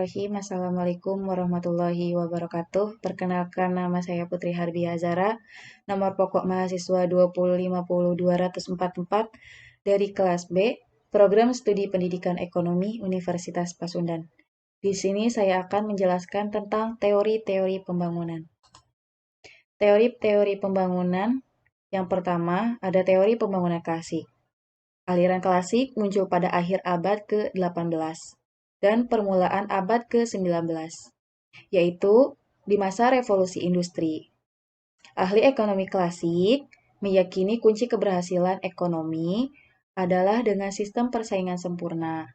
Bismillahirrahmanirrahim. Assalamualaikum warahmatullahi wabarakatuh. Perkenalkan, nama saya Putri Harbi Azara, nomor pokok mahasiswa 2050244 dari kelas B, Program Studi Pendidikan Ekonomi Universitas Pasundan. Di sini saya akan menjelaskan tentang teori-teori pembangunan. Teori-teori pembangunan yang pertama ada teori pembangunan klasik. Aliran klasik muncul pada akhir abad ke-18 dan permulaan abad ke-19, yaitu di masa revolusi industri. Ahli ekonomi klasik meyakini kunci keberhasilan ekonomi adalah dengan sistem persaingan sempurna,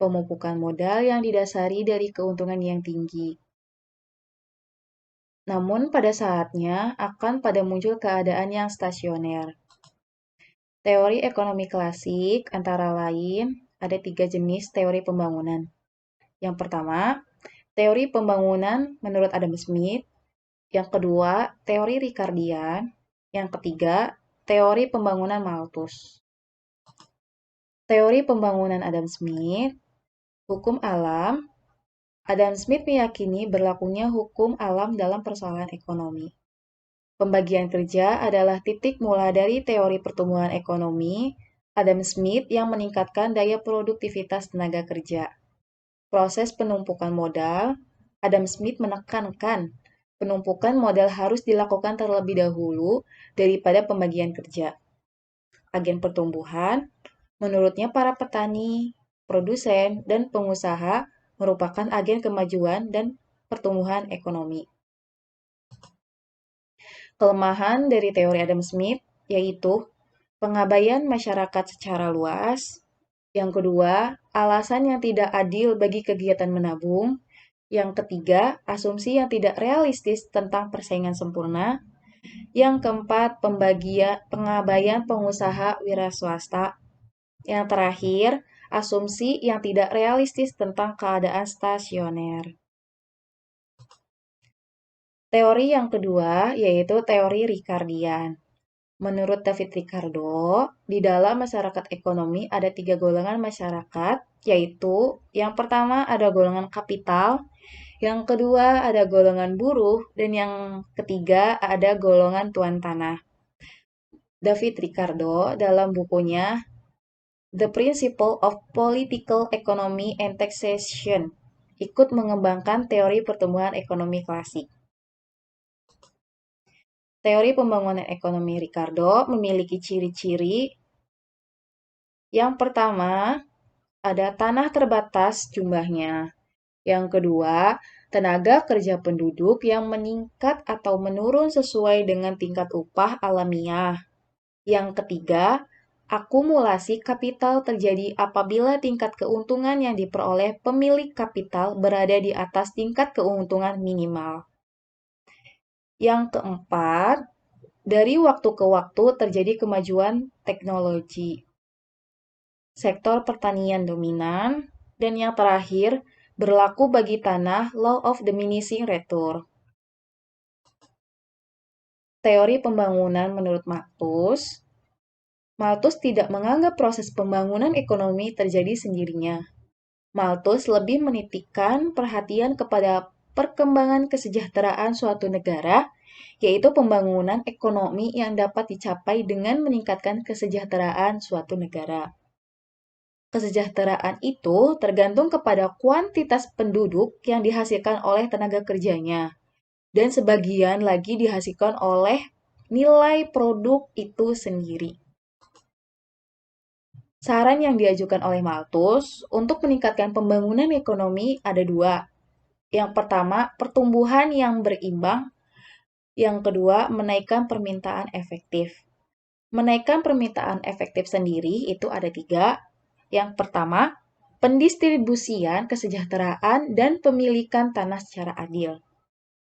pemupukan modal yang didasari dari keuntungan yang tinggi. Namun pada saatnya akan pada muncul keadaan yang stasioner. Teori ekonomi klasik antara lain ada 3 jenis teori pembangunan. Yang pertama, teori pembangunan menurut Adam Smith. Yang kedua, teori Ricardian. Yang ketiga, teori pembangunan Malthus. Teori pembangunan Adam Smith, hukum alam. Adam Smith meyakini berlakunya hukum alam dalam persoalan ekonomi. Pembagian kerja adalah titik mula dari teori pertumbuhan ekonomi Adam Smith yang meningkatkan daya produktivitas tenaga kerja. Proses penumpukan modal, Adam Smith menekankan penumpukan modal harus dilakukan terlebih dahulu daripada pembagian kerja. Agen pertumbuhan, menurutnya para petani, produsen, dan pengusaha merupakan agen kemajuan dan pertumbuhan ekonomi. Kelemahan dari teori Adam Smith yaitu pengabaian masyarakat secara luas. Yang kedua, alasan yang tidak adil bagi kegiatan menabung. Yang ketiga, asumsi yang tidak realistis tentang persaingan sempurna. Yang keempat, pengabaian pengusaha wira swasta. Yang terakhir, asumsi yang tidak realistis tentang keadaan stasioner. Teori yang kedua yaitu teori Ricardian. Menurut David Ricardo, di dalam masyarakat ekonomi ada 3 golongan masyarakat, yaitu yang pertama ada golongan kapital, yang kedua ada golongan buruh, dan yang ketiga ada golongan tuan tanah. David Ricardo dalam bukunya The Principle of Political Economy and Taxation ikut mengembangkan teori pertumbuhan ekonomi klasik. Teori pembangunan ekonomi Ricardo memiliki ciri-ciri. Yang pertama, ada tanah terbatas jumlahnya. Yang kedua, tenaga kerja penduduk yang meningkat atau menurun sesuai dengan tingkat upah alamiah. Yang ketiga, akumulasi kapital terjadi apabila tingkat keuntungan yang diperoleh pemilik kapital berada di atas tingkat keuntungan minimal. Yang keempat, dari waktu ke waktu terjadi kemajuan teknologi. Sektor pertanian dominan. Dan yang terakhir, berlaku bagi tanah Law of Diminishing Return. Teori pembangunan menurut Malthus. Malthus tidak menganggap proses pembangunan ekonomi terjadi sendirinya. Malthus lebih menitikkan perhatian kepada perkembangan kesejahteraan suatu negara, yaitu pembangunan ekonomi yang dapat dicapai dengan meningkatkan kesejahteraan suatu negara. Kesejahteraan itu tergantung kepada kuantitas penduduk yang dihasilkan oleh tenaga kerjanya, dan sebagian lagi dihasilkan oleh nilai produk itu sendiri. Saran yang diajukan oleh Malthus untuk meningkatkan pembangunan ekonomi ada 2. Yang pertama, pertumbuhan yang berimbang. Yang kedua, menaikkan permintaan efektif. Menaikkan permintaan efektif sendiri itu ada 3. Yang pertama, pendistribusian kesejahteraan dan pemilikan tanah secara adil.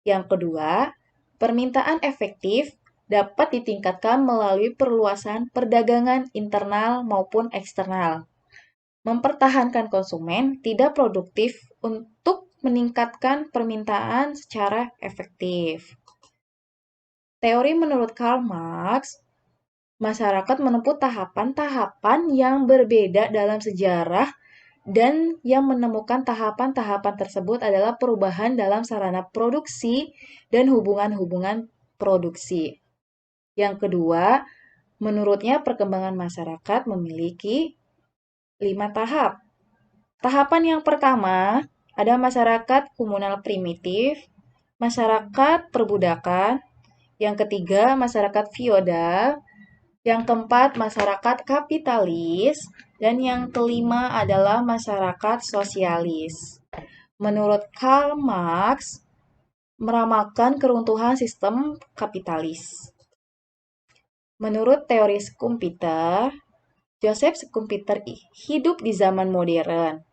Yang kedua, permintaan efektif dapat ditingkatkan melalui perluasan perdagangan internal maupun eksternal. Mempertahankan konsumen tidak produktif untuk meningkatkan permintaan secara efektif. Teori menurut Karl Marx, masyarakat menempuh tahapan-tahapan yang berbeda dalam sejarah Dan yang menemukan tahapan-tahapan tersebut adalah perubahan dalam sarana produksi dan hubungan-hubungan produksi. Yang kedua, menurutnya perkembangan masyarakat memiliki 5 tahap. Tahapan yang pertama ada masyarakat komunal primitif, masyarakat perbudakan, yang ketiga masyarakat feodal, yang keempat masyarakat kapitalis, dan yang kelima adalah masyarakat sosialis. Menurut Karl Marx, meramalkan keruntuhan sistem kapitalis. Menurut teori Schumpeter, Joseph Schumpeter hidup di zaman modern.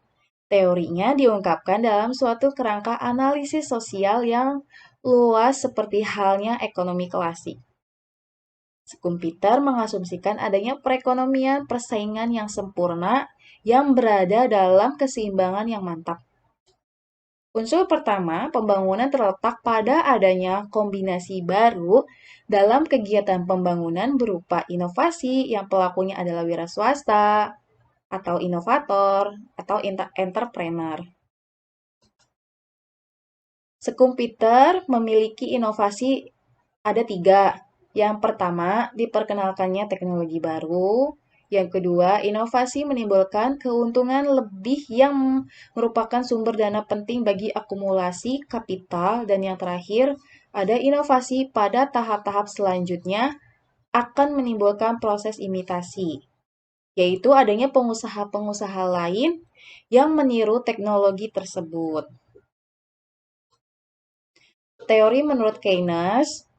Teorinya diungkapkan dalam suatu kerangka analisis sosial yang luas seperti halnya ekonomi klasik. Schumpeter mengasumsikan adanya perekonomian persaingan yang sempurna yang berada dalam keseimbangan yang mantap. Unsur pertama, pembangunan terletak pada adanya kombinasi baru dalam kegiatan pembangunan berupa inovasi yang pelakunya adalah wira swasta, atau inovator, atau entrepreneur. Schumpeter memiliki inovasi ada 3. Yang pertama, diperkenalkannya teknologi baru. Yang kedua, inovasi menimbulkan keuntungan lebih yang merupakan sumber dana penting bagi akumulasi kapital. Dan yang terakhir, ada inovasi pada tahap-tahap selanjutnya akan menimbulkan proses imitasi, yaitu adanya pengusaha-pengusaha lain yang meniru teknologi tersebut. Teori menurut Keynes,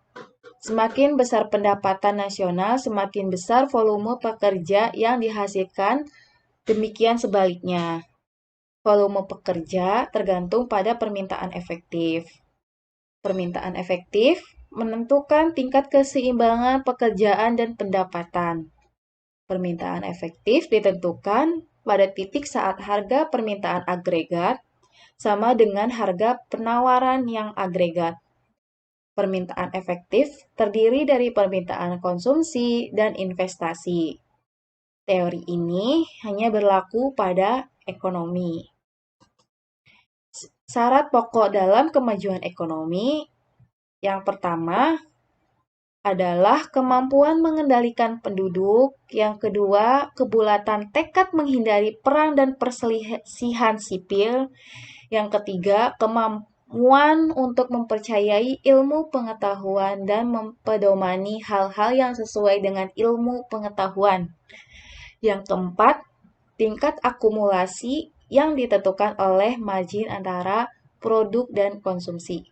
semakin besar pendapatan nasional, semakin besar volume pekerja yang dihasilkan. Demikian sebaliknya. Volume pekerja tergantung pada permintaan efektif. Permintaan efektif menentukan tingkat keseimbangan pekerjaan dan pendapatan. Permintaan efektif ditentukan pada titik saat harga permintaan agregat sama dengan harga penawaran yang agregat. Permintaan efektif terdiri dari permintaan konsumsi dan investasi. Teori ini hanya berlaku pada ekonomi. Syarat pokok dalam kemajuan ekonomi yang pertama adalah kemampuan mengendalikan penduduk. Yang kedua, kebulatan tekad menghindari perang dan perselisihan sipil. Yang ketiga, kemampuan untuk mempercayai ilmu pengetahuan dan mempedomani hal-hal yang sesuai dengan ilmu pengetahuan. Yang keempat, tingkat akumulasi yang ditentukan oleh margin antara produk dan konsumsi.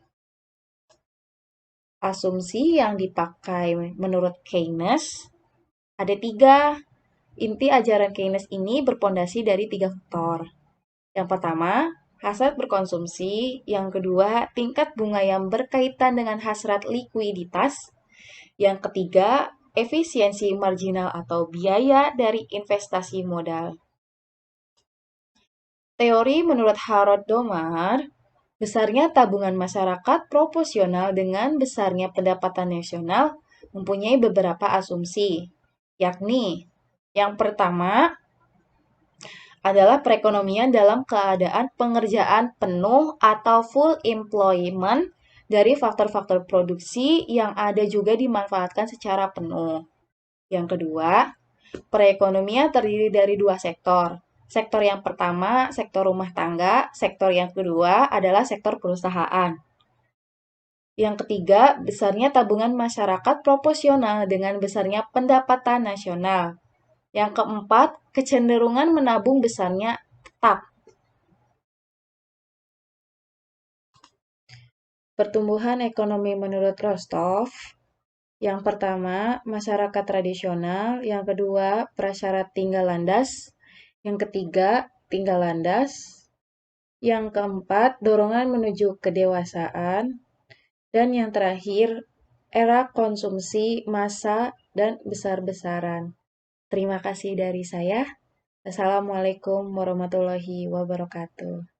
Asumsi yang dipakai menurut Keynes ada 3. Inti ajaran Keynes ini berpondasi dari 3 faktor. Yang pertama, hasrat berkonsumsi. Yang kedua, tingkat bunga yang berkaitan dengan hasrat likuiditas. Yang ketiga, efisiensi marginal atau biaya dari investasi modal. Teori menurut Harold Domar, besarnya tabungan masyarakat proporsional dengan besarnya pendapatan nasional mempunyai beberapa asumsi, yakni yang pertama adalah perekonomian dalam keadaan pengerjaan penuh atau full employment dari faktor-faktor produksi yang ada juga dimanfaatkan secara penuh. Yang kedua, perekonomian terdiri dari 2 sektor. Sektor yang pertama, sektor rumah tangga. Sektor yang kedua adalah sektor perusahaan. Yang ketiga, besarnya tabungan masyarakat proporsional dengan besarnya pendapatan nasional. Yang keempat, kecenderungan menabung besarnya tetap. Pertumbuhan ekonomi menurut Rostov. Yang pertama, masyarakat tradisional. Yang kedua, prasyarat tinggal landas. Yang ketiga, tinggal landas. Yang keempat, dorongan menuju kedewasaan. Dan yang terakhir, era konsumsi massa dan besar-besaran. Terima kasih dari saya. Assalamualaikum warahmatullahi wabarakatuh.